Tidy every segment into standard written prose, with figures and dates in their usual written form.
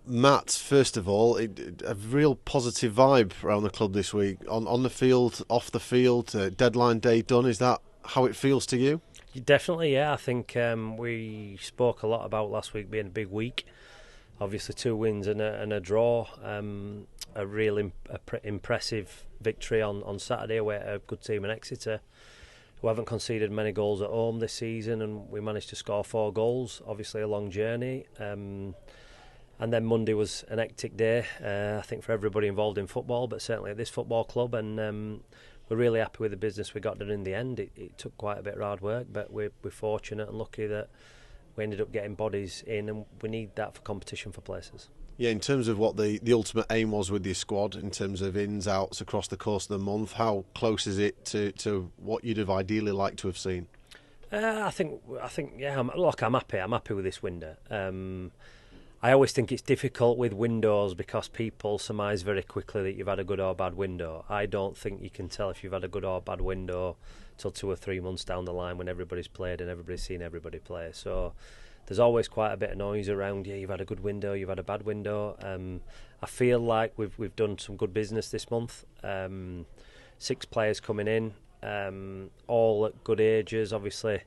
Matt, first of all, a real positive vibe around the club this week. On the field, off the field, deadline day done. Is that how it feels to you? Definitely, yeah. I think we spoke a lot about last week being a big week. Obviously, 2 wins and a draw. A real impressive victory on Saturday away at a good team in Exeter, who haven't conceded many goals at home this season, and we managed to score 4 goals. Obviously, a long journey. And then Monday was an hectic day, I think, for everybody involved in football, but certainly at this football club. And we're really happy with the business we got done in the end. It took quite a bit of hard work, but we're fortunate and lucky that we ended up getting bodies in, and we need that for competition for places. Yeah, in terms of what the ultimate aim was with your squad, in terms of ins, outs across the course of the month, how close is it to what you'd have ideally liked to have seen? I think, yeah. I'm happy. I'm happy with this window. I always think it's difficult with windows because people surmise very quickly that you've had a good or bad window. I don't think you can tell if you've had a good or bad window till 2 or 3 months down the line when everybody's played and everybody's seen everybody play. So there's always quite a bit of noise around, yeah, you've had a good window, you've had a bad window. I feel like we've done some good business this month. 6 players coming in, all at good ages, obviously.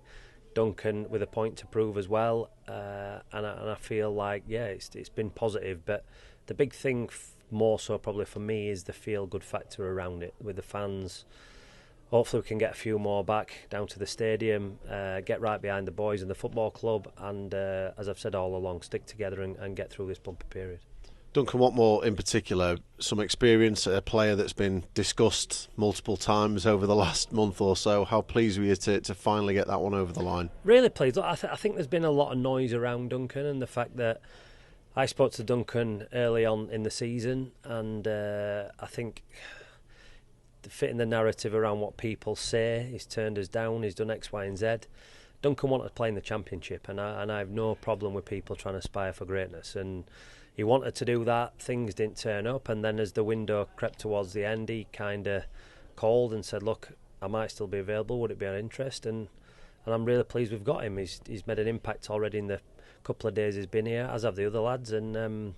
Duncan with a point to prove as well, and I feel like, yeah, it's been positive, but the big thing more so probably for me is the feel-good factor around it with the fans. Hopefully we can get a few more back down to the stadium, get right behind the boys in the football club, and as I've said all along, stick together and get through this bumpy period. Duncan Watmore in particular, some experience, a player that's been discussed multiple times over the last month or so. How pleased were you to finally get that one over the line? Really pleased. I think there's been a lot of noise around Duncan, and the fact that I spoke to Duncan early on in the season, and I think fitting the narrative around what people say, he's turned us down, he's done X, Y and Z. Duncan wanted to play in the Championship, and I have no problem with people trying to aspire for greatness, and he wanted to do that. Things didn't turn up, and then as the window crept towards the end, he kind of called and said, look, I might still be available, would it be of interest? And I'm really pleased we've got him. He's made an impact already in the couple of days he's been here, as have the other lads, and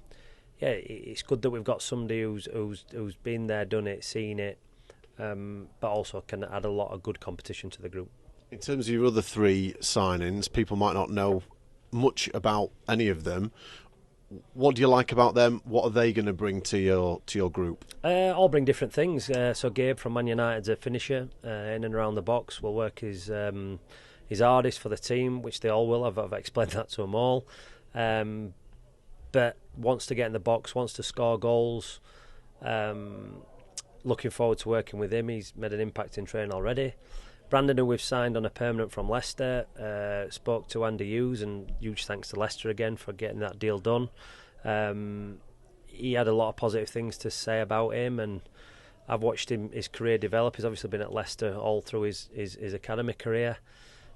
yeah, it's good that we've got somebody who's been there, done it, seen it, but also can add a lot of good competition to the group. In terms of your other 3 signings, people might not know much about any of them. What do you like about them? What are they going to bring to your group? All bring different things. So Gabe from Man United's a finisher in and around the box. Will work his hardest for the team, which they all will. I've explained that to them all. But wants to get in the box, wants to score goals. Looking forward to working with him. He's made an impact in training already. Brandon, who we've signed on a permanent from Leicester, spoke to Andy Hughes, and huge thanks to Leicester again for getting that deal done. He had a lot of positive things to say about him, and I've watched his career develop. He's obviously been at Leicester all through his academy career,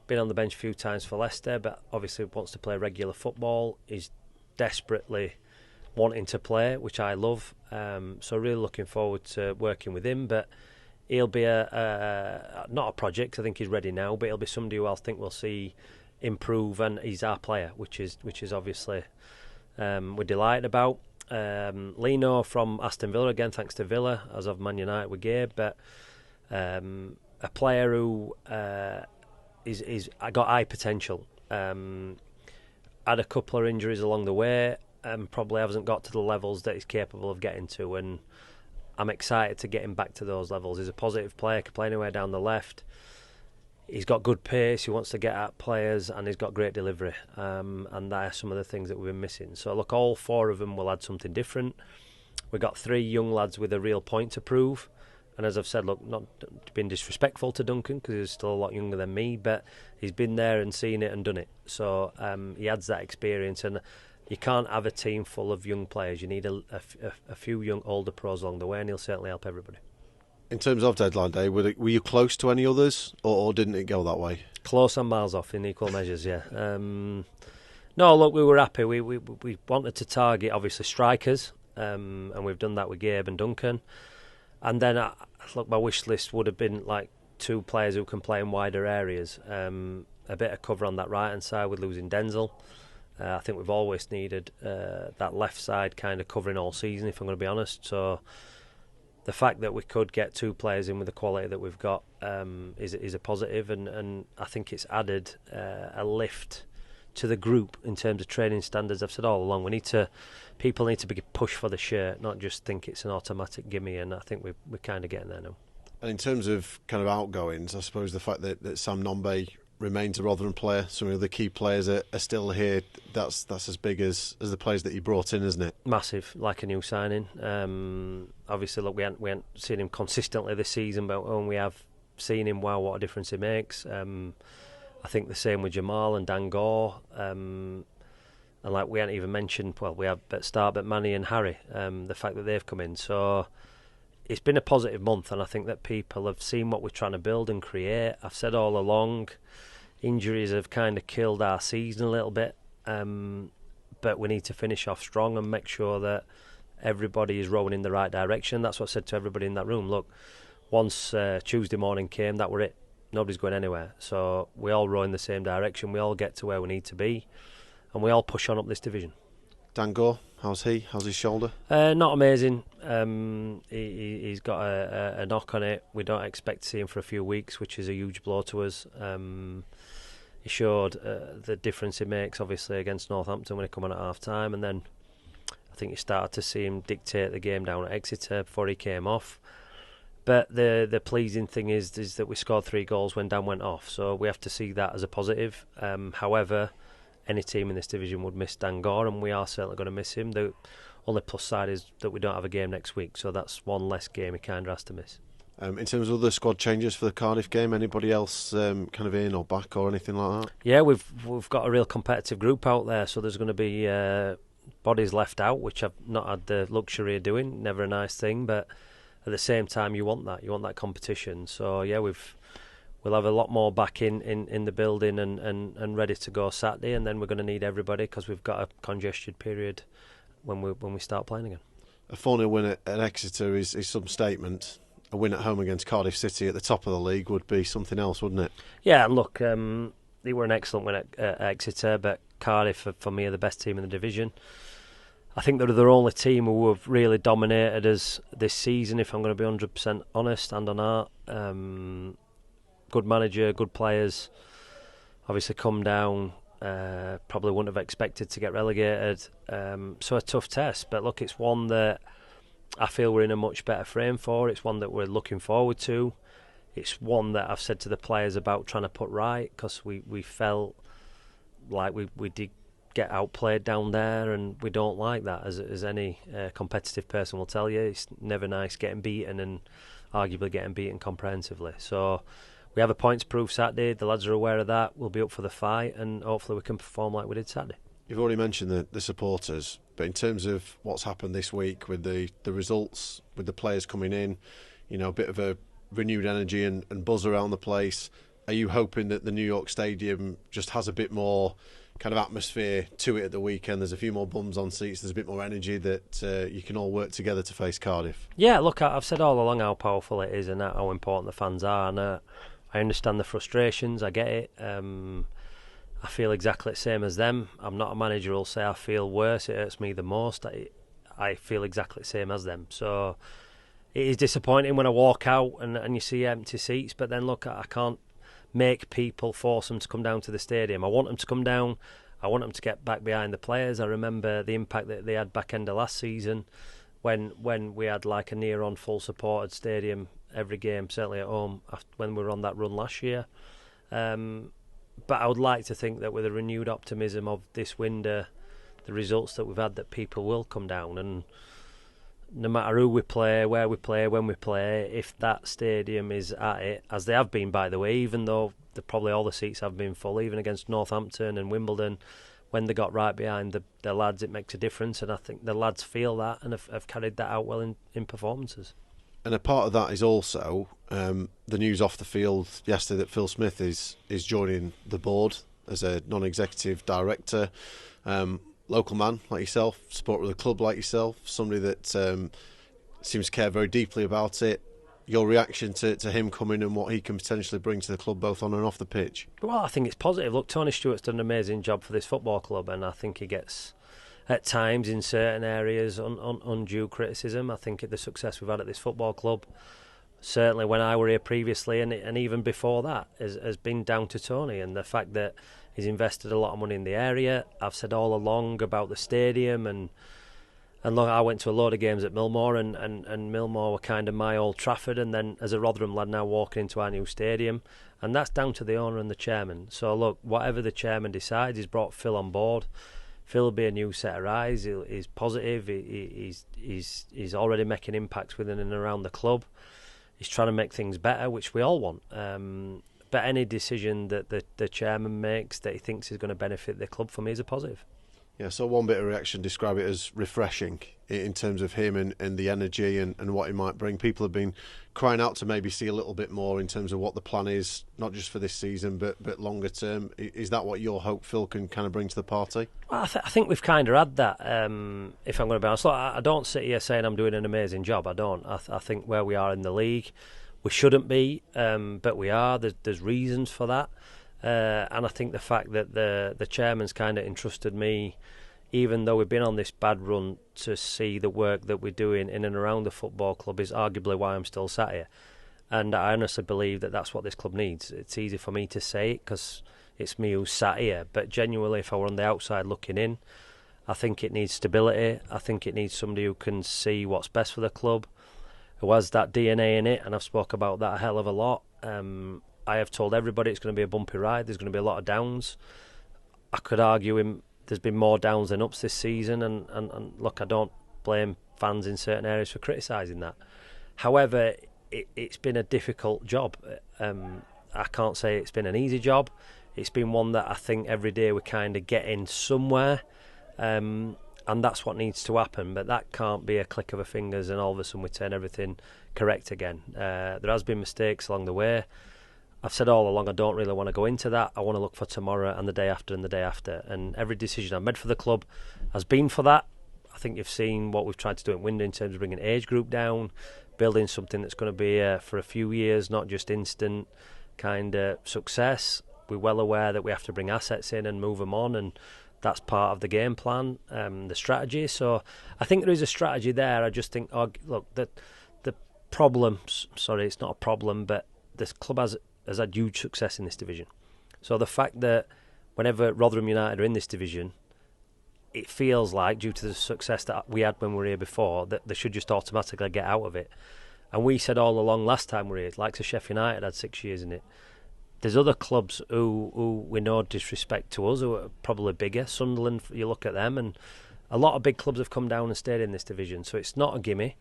been on the bench a few times for Leicester, but obviously wants to play regular football. He's desperately wanting to play, which I love, so really looking forward to working with him. But he'll be not a project, 'cause I think he's ready now, but he'll be somebody who I think we'll see improve, and he's our player, which is obviously we're delighted about. Lino from Aston Villa, again thanks to Villa, as of Man United with Gabe, but a player who is got high potential. Had a couple of injuries along the way, and probably hasn't got to the levels that he's capable of getting to, and I'm excited to get him back to those levels. He's a positive player, can play anywhere down the left. He's got good pace, he wants to get at players, and he's got great delivery. And that are some of the things that we've been missing. So look, all 4 of them will add something different. We've got 3 young lads with a real point to prove. And as I've said, look, not being disrespectful to Duncan, because he's still a lot younger than me, but he's been there and seen it and done it. So he adds that experience, and you can't have a team full of young players. You need a few young older pros along the way, and he'll certainly help everybody. In terms of deadline day, were you close to any others, or didn't it go that way? Close and miles off in equal measures, yeah. No, look, we were happy. We wanted to target, obviously, strikers, and we've done that with Gabe and Duncan. And then, look, my wish list would have been like 2 players who can play in wider areas. A bit of cover on that right-hand side with losing Denzel. I think we've always needed that left side kind of covering all season, if I'm going to be honest. So the fact that we could get 2 players in with the quality that we've got is a positive, and I think it's added a lift to the group in terms of training standards. I've said all along, people need to be pushed for the shirt, not just think it's an automatic gimme, and I think we're kind of getting there now. And in terms of kind of outgoings, I suppose the fact that Sam Nombe remains a Rotherham player, some of the key players are still here, that's as big as the players that you brought in, isn't it? Massive, like a new signing. Obviously, look, we hadn't seen him consistently this season, but when we have seen him, wow, what a difference he makes. I think the same with Jamal and Dan Gore. And like we hadn't even mentioned, well, we have at start, but Manny and Harry, the fact that they've come in. So it's been a positive month, and I think that people have seen what we're trying to build and create. I've said all along, injuries have kind of killed our season a little bit, but we need to finish off strong and make sure that everybody is rowing in the right direction. That's what I said to everybody in that room. Look, once Tuesday morning came, that were it. Nobody's going anywhere. So we all row in the same direction. We all get to where we need to be, and we all push on up this division. Dan Gore, how's he? How's his shoulder? Not amazing. He's got a knock on it. We don't expect to see him for a few weeks, which is a huge blow to us. He showed the difference he makes, obviously, against Northampton when he come on at half-time, and then I think you started to see him dictate the game down at Exeter before he came off. But the pleasing thing is that we scored 3 goals when Dan went off, so we have to see that as a positive. However, any team in this division would miss Dan Gore, and we are certainly going to miss him. The only plus side is that we don't have a game next week, so that's one less game he kind of has to miss. In terms of other squad changes for the Cardiff game, anybody else kind of in or back or anything like that? Yeah, we've got a real competitive group out there, so there's going to be bodies left out, which I've not had the luxury of doing. Never a nice thing, but at the same time, you want that competition. So yeah, we'll have a lot more back in the building and ready to go Saturday, and then we're going to need everybody because we've got a congested period when we start playing again. A 4-0 win at Exeter is some statement. A win at home against Cardiff City at the top of the league would be something else, wouldn't it? Yeah, and look, they were an excellent win at Exeter, but Cardiff, for me, are the best team in the division. I think they're the only team who have really dominated us this season, if I'm going to be 100% honest, and on art. Good manager, good players. Obviously come down, probably wouldn't have expected to get relegated. So a tough test, but look, it's one that I feel we're in a much better frame for. It's one that we're looking forward to. It's one that I've said to the players about trying to put right, because we felt like we did get outplayed down there, and we don't like that, as any competitive person will tell you. It's never nice getting beaten, and arguably getting beaten comprehensively. So we have a points proof Saturday. The lads are aware of that. We'll be up for the fight, and hopefully we can perform like we did Saturday. You've already mentioned the supporters, but in terms of what's happened this week with the results, with the players coming in, a bit of a renewed energy and buzz around the place, are you hoping that the New York Stadium just has a bit more kind of atmosphere to it at the weekend? There's a few more bums on seats, there's a bit more energy that you can all work together to face Cardiff? Yeah, look, I've said all along how powerful it is and how important the fans are, and I understand the frustrations, I get it. I feel exactly the same as them. I'm not a manager who'll say I feel worse, it hurts me the most. I feel exactly the same as them. So it is disappointing when I walk out and you see empty seats, but then look, I can't make people force them to come down to the stadium. I want them to come down. I want them to get back behind the players. I remember the impact that they had back end of last season when we had like a near on full supported stadium every game, certainly at home, when we were on that run last year. But I would like to think that with a renewed optimism of this window, the results that we've had, that people will come down, and no matter who we play, where we play, when we play, if that stadium is at it, as they have been, by the way, even though probably all the seats have been full, even against Northampton and Wimbledon, when they got right behind the lads, it makes a difference, and I think the lads feel that and have carried that out well in performances. And a part of that is also the news off the field yesterday that Phil Smith is joining the board as a non-executive director. Local man like yourself, supporter of the club like yourself, somebody that seems to care very deeply about it. your reaction to him coming and what he can potentially bring to the club, both on and off the pitch? Well, I think it's positive. Look, Tony Stewart's done an amazing job for this football club, and I think he gets, at times in certain areas, undue criticism. I think the success we've had at this football club, certainly when I were here previously and even before that, has been down to Tony, and the fact that he's invested a lot of money in the area. I've said all along about the stadium, and look, I went to a load of games at Millmoor, and Millmoor were kind of my Old Trafford, and then as a Rotherham lad now walking into our new stadium, and that's down to the owner and the chairman. So look, whatever the chairman decides, he's brought Phil on board. Phil will be a new set of eyes. He's positive. He's already making impacts within and around the club. He's trying to make things better, which we all want. But any decision that the chairman makes that he thinks is going to benefit the club, for me, is a positive. Yeah, so one bit of reaction, describe it as refreshing in terms of him and the energy and what he might bring. People have been crying out to maybe see a little bit more in terms of what the plan is, not just for this season, but longer term. Is that what your hope Phil can kind of bring to the party? Well, I think we've kind of had that, if I'm going to be honest. Look, I don't sit here saying I'm doing an amazing job. I don't. I think where we are in the league, we shouldn't be, but we are. There's reasons for that. And I think the fact that the chairman's kind of entrusted me, even though we've been on this bad run, to see the work that we're doing in and around the football club is arguably why I'm still sat here. And I honestly believe that that's what this club needs. It's easy for me to say it because it's me who's sat here, but genuinely, if I were on the outside looking in, I think it needs stability. I think it needs somebody who can see what's best for the club, who has that DNA in it, and I've spoke about that a hell of a lot. I have told everybody it's going to be a bumpy ride. There's going to be a lot of downs. I could argue there's been more downs than ups this season, and look, I don't blame fans in certain areas for criticising that. However, it's been a difficult job. I can't say it's been an easy job. It's been one that I think every day we're kind of getting somewhere, and that's what needs to happen. But that can't be a click of a fingers and all of a sudden we turn everything correct again. There has been mistakes along the way. I've said all along I don't really want to go into that. I want to look for tomorrow and the day after and the day after. And every decision I've made for the club has been for that. I think you've seen what we've tried to do at Windsor in terms of bringing age group down, building something that's going to be for a few years, not just instant kind of success. We're well aware that we have to bring assets in and move them on, and that's part of the game plan, the strategy. So I think there is a strategy there. I just think, look, the problem, sorry, it's not a problem, but this club has had huge success in this division. So the fact that whenever Rotherham United are in this division, it feels like, due to the success that we had when we were here before, that they should just automatically get out of it. And we said all along last time we were here, like Sheffield United had 6 years in it. There's other clubs who we know, disrespect to us, who are probably bigger. Sunderland, you look at them, and a lot of big clubs have come down and stayed in this division. So it's not a gimme.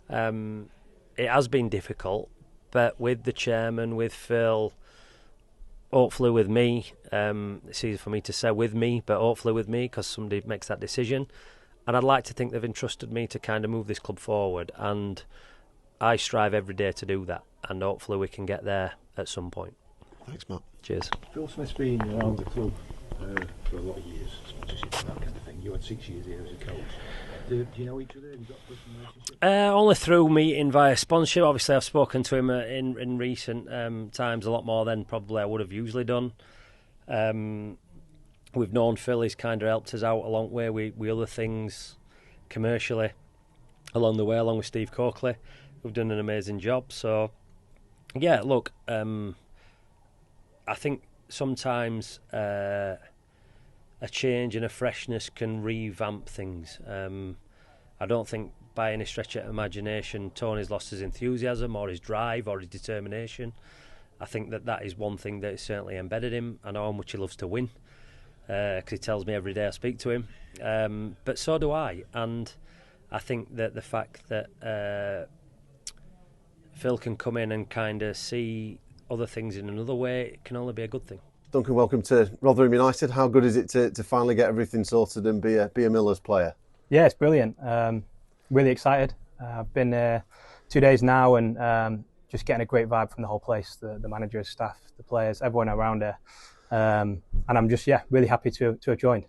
It has been difficult, but with the chairman, with Phil, hopefully with me, it's easy for me to say with me, but hopefully with me, because somebody makes that decision. And I'd like to think they've entrusted me to kind of move this club forward, and I strive every day to do that, and hopefully we can get there at some point. Thanks, Matt. Cheers. Phil Smith's been around the club for a lot of years, sponsorship and that kind of thing. You had 6 years here as a coach. Do you know each other? Have you got a personal relationship? Only through meeting via sponsorship. Obviously, I've spoken to him in recent times a lot more than probably I would have usually done. We've known Phil. He's kind of helped us out a long way with other things commercially along the way, along with Steve Coakley, who've done an amazing job. So, yeah, look, I think sometimes a change and a freshness can revamp things. I don't think by any stretch of imagination Tony's lost his enthusiasm or his drive or his determination. I think that is one thing that is certainly embedded him. I know how much he loves to win, because he tells me every day I speak to him, but so do I. And I think that the fact that Phil can come in and kind of see other things in another way, it can only be a good thing. Duncan, welcome to Rotherham United. How good is it to finally get everything sorted and be a Millers player? Yeah, it's brilliant. Really excited. I've been there 2 days now, and just getting a great vibe from the whole place, the managers, staff, the players, everyone around there. And I'm just, really happy to have joined.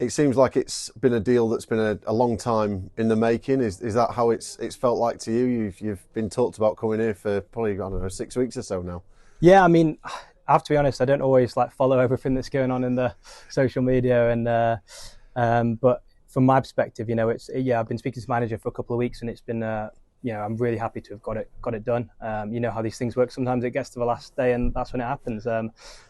It seems like it's been a deal that's been a long time in the making. Is that how it's felt like to you? You've been talked about coming here for probably, I don't know, 6 weeks or so now. Yeah, I mean, I have to be honest, I don't always like follow everything that's going on in the social media, and but from my perspective, you know, I've been speaking to the manager for a couple of weeks, and it's been you know, I'm really happy to have got it done. You know how these things work. Sometimes it gets to the last day, and that's when it happens.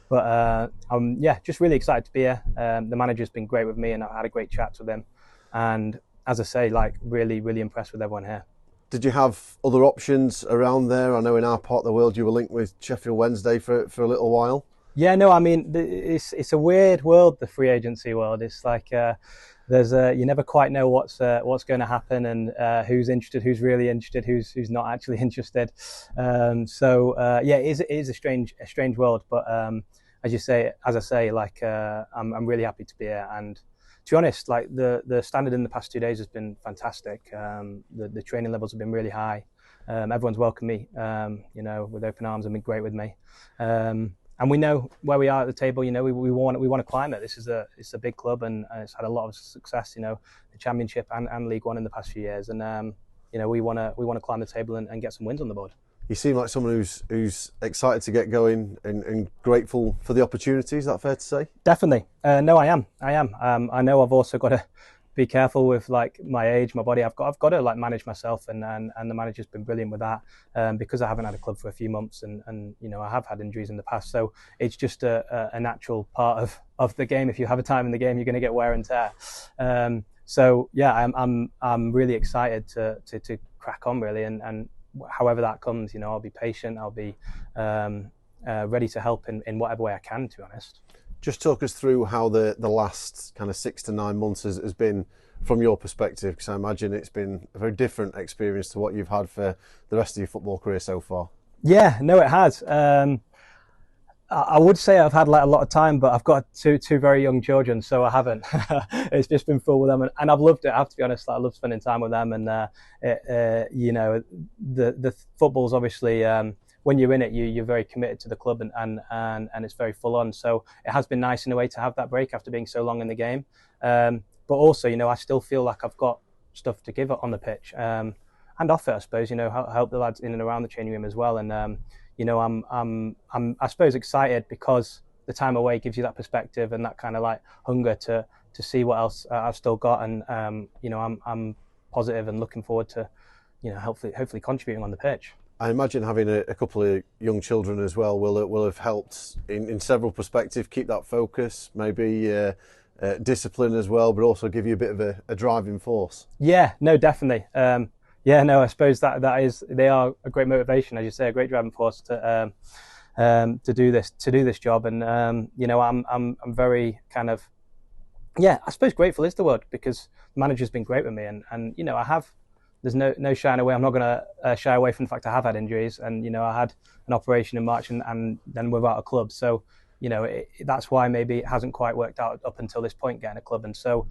But I'm just really excited to be here. The manager's been great with me, and I had a great chat with him. And as I say, like really, really impressed with everyone here. Did you have other options around there? I know in our part of the world you were linked with Sheffield Wednesday for a little while. Yeah, no, I mean it's a weird world, the free agency world. It's like you never quite know what's going to happen, and who's interested, who's really interested, who's not actually interested. It is a strange world. But as I say, like I'm really happy to be here. And to be honest, like the standard in the past 2 days has been fantastic. The training levels have been really high. Everyone's welcomed me, you know, with open arms and been great with me. And we know where we are at the table. You know, we want to climb it. It's a big club, and it's had a lot of success. You know, the Championship and League One in the past few years. And you know, we want to climb the table and get some wins on the board. You seem like someone who's excited to get going and grateful for the opportunity. Is that fair to say? Definitely. No, I am. I know I've also got to be careful with like my age, my body. I've got to like manage myself, and the manager's been brilliant with that, because I haven't had a club for a few months, and you know, I have had injuries in the past, so it's just a natural part of the game. If you have a time in the game, you're going to get wear and tear. So yeah, I'm really excited to crack on really, and however that comes, you know, I'll be patient. I'll be ready to help in whatever way I can, to be honest. Just talk us through how the last kind of 6 to 9 months has been from your perspective, because I imagine it's been a very different experience to what you've had for the rest of your football career so far. Yeah, no, it has. I would say I've had like a lot of time, but I've got two very young children, so I haven't. It's just been full with them, and I've loved it. I have to be honest, I love spending time with them, and you know, the football's obviously. When you're in it, you're very committed to the club, and it's very full on. So it has been nice in a way to have that break after being so long in the game. But also, you know, I still feel like I've got stuff to give on the pitch, and off it, I suppose. You know, help the lads in and around the training room as well. And you know, I'm I suppose excited because the time away gives you that perspective and that kind of like hunger to see what else I've still got. And you know, I'm positive and looking forward to, you know, hopefully contributing on the pitch. I imagine having a couple of young children as well will have helped in several perspectives, keep that focus, maybe discipline as well, but also give you a bit of a driving force. Yeah, no, definitely. I suppose they are a great motivation, as you say, a great driving force to do this job. And you know, I'm very kind of, I suppose grateful is the word, because the manager's been great with me, and you know, there's no shying away. I'm not going to shy away from the fact I have had injuries, and you know, I had an operation in March, and then without a club. So you know, that's why maybe it hasn't quite worked out up until this point, getting a club. And so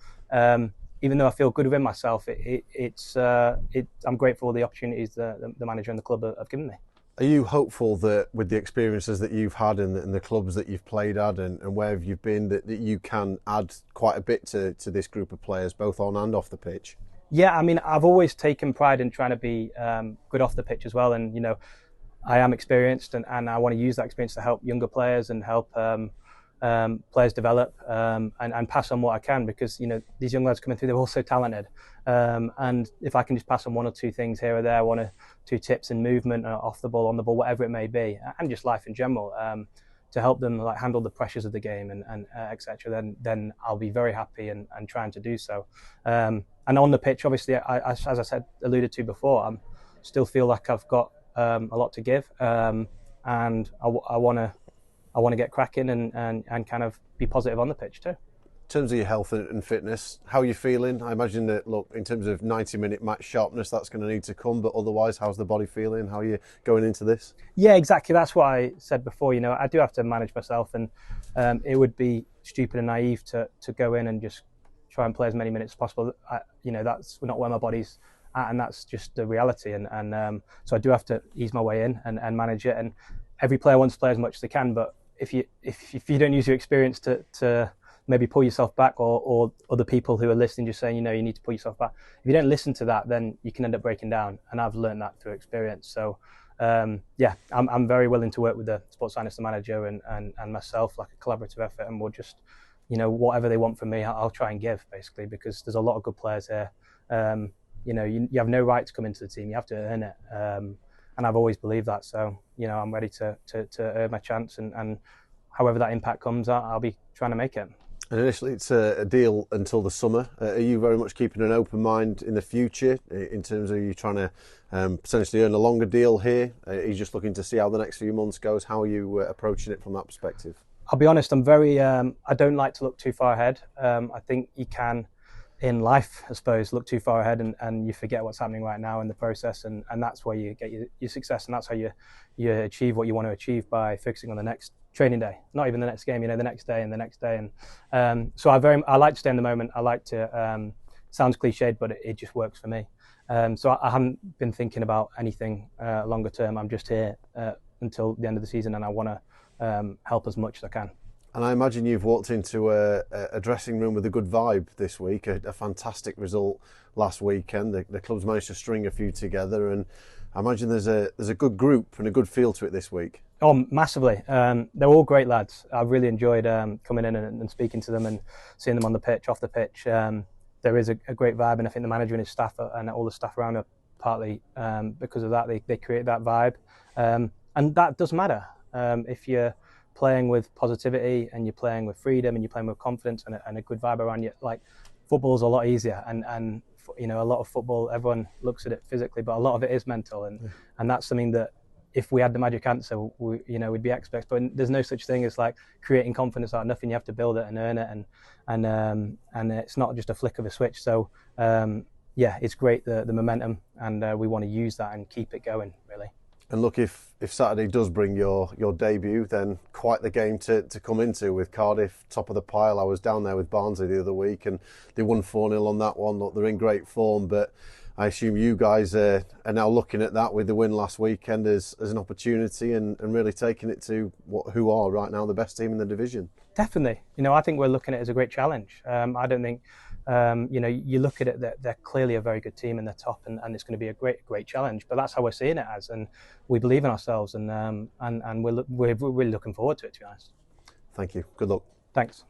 even though I feel good within myself, I'm grateful for the opportunities the manager and the club have given me. Are you hopeful that with the experiences that you've had and the clubs that you've played at and where you've been, that you can add quite a bit to this group of players, both on and off the pitch? Yeah, I mean, I've always taken pride in trying to be good off the pitch as well. And, you know, I am experienced, and I want to use that experience to help younger players and help players develop and pass on what I can, because, you know, these young lads coming through, they're all so talented. And if I can just pass on one or two things here or there, one or two tips in movement, off the ball, on the ball, whatever it may be, and just life in general, to help them like handle the pressures of the game and etc., then I'll be very happy and trying to do so. And on the pitch, obviously, as I said, alluded to before, I still feel like I've got a lot to give, and I want to get cracking and kind of be positive on the pitch too. In terms of your health and fitness, how are you feeling? I imagine that, look, in terms of 90-minute match sharpness, that's going to need to come, but otherwise, how's the body feeling? How are you going into this? Yeah, exactly. That's what I said before. You know, I do have to manage myself, and it would be stupid and naive to go in and just try and play as many minutes as possible. You know, that's not where my body's at, and that's just the reality. And so I do have to ease my way in and manage it. And every player wants to play as much as they can, but if you don't use your experience to maybe pull yourself back, or other people who are listening just saying, you need to pull yourself back. If you don't listen to that, then you can end up breaking down. And I've learned that through experience. So I'm very willing to work with the sports science manager and myself, like a collaborative effort, and we'll just, whatever they want from me, I'll try and give, basically, because there's a lot of good players here. You have no right to come into the team. You have to earn it. And I've always believed that. So, I'm ready to earn my chance, and however that impact comes, I'll be trying to make it. And initially, it's a deal until the summer. Are you very much keeping an open mind in the future in terms of you trying to potentially earn a longer deal here? Are you just looking to see how the next few months goes? How are you approaching it from that perspective? I'll be honest, I'm very, I don't like to look too far ahead. I think you can, in life, I suppose, look too far ahead and you forget what's happening right now in the process, and that's where you get your success, and that's how you achieve what you want to achieve, by focusing on the next training day, not even the next game, the next day and the next day. And so I like to stay in the moment. I like to, sounds cliched, but it just works for me. So I haven't been thinking about anything longer term. I'm just here until the end of the season, and I want to help as much as I can. And I imagine you've walked into a dressing room with a good vibe this week, a fantastic result last weekend. The club's managed to string a few together, and I imagine there's a good group and a good feel to it this week. Oh, massively. They're all great lads. I've really enjoyed coming in and speaking to them and seeing them on the pitch, off the pitch. There is a great vibe, and I think the manager and his staff and all the staff around are partly because of that. They create that vibe, and that does matter. If you're playing with positivity and you're playing with freedom and you're playing with confidence and a good vibe around you, like, football's a lot easier. And a lot of football, everyone looks at it physically, but a lot of it is mental, and that's something that, if we had the magic answer, we'd be experts. But there's no such thing as like creating confidence out of nothing. You have to build it and earn it, and it's not just a flick of a switch. So it's great, the momentum, and we want to use that and keep it going, really. And look, if Saturday does bring your debut, then quite the game to come into, with Cardiff top of the pile. I was down there with Barnsley the other week, and they won 4-0 on that one. Look, they're in great form, but I assume you guys are now looking at that with the win last weekend as an opportunity, and really taking it to who are right now the best team in the division. Definitely. I think we're looking at it as a great challenge. I don't think, you look at it, they're clearly a very good team in the top, and it's going to be a great challenge. But that's how we're seeing it as, and we believe in ourselves, and we're really looking forward to it, to be honest. Thank you. Good luck. Thanks.